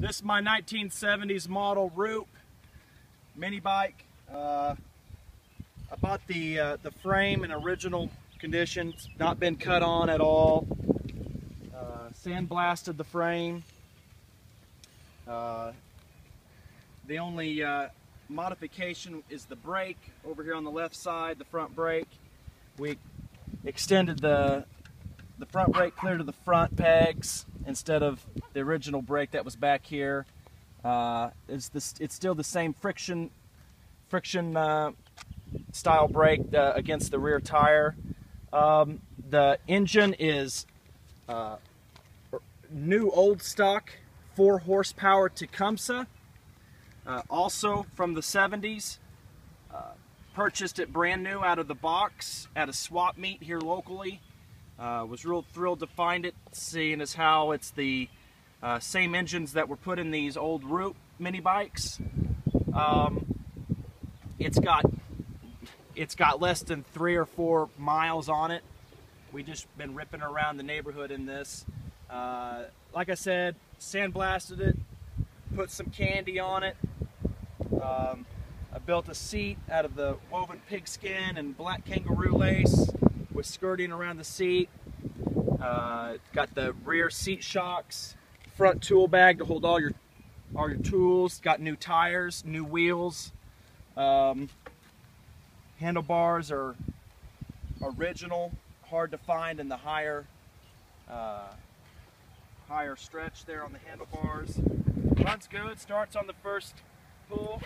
This is my 1970s model Rupp Minibike. I bought the frame in original condition. It's not been cut on at all. Sandblasted the frame. The only modification is the brake over here on the left side, the front brake. We extended the front brake clear to the front pegs instead of the original brake that was back here. It's still the same friction style brake against the rear tire. The engine is new old stock 4 horsepower Tecumseh, also from the 70s. Purchased it brand new out of the box at a swap meet here locally. Was real thrilled to find it, seeing as how it's the same engines that were put in these old Rupp Minibikes. It's got less than 3 or 4 miles on it. We just been ripping around the neighborhood in this. Like I said, sandblasted it, put some candy on it. I built a seat out of the woven pigskin and black kangaroo lace with skirting around the seat. Got the rear seat shocks, front tool bag to hold all your tools. Got new tires, new wheels. Handlebars are original, hard to find in the higher stretch there on the handlebars. Runs good, starts on the first pull.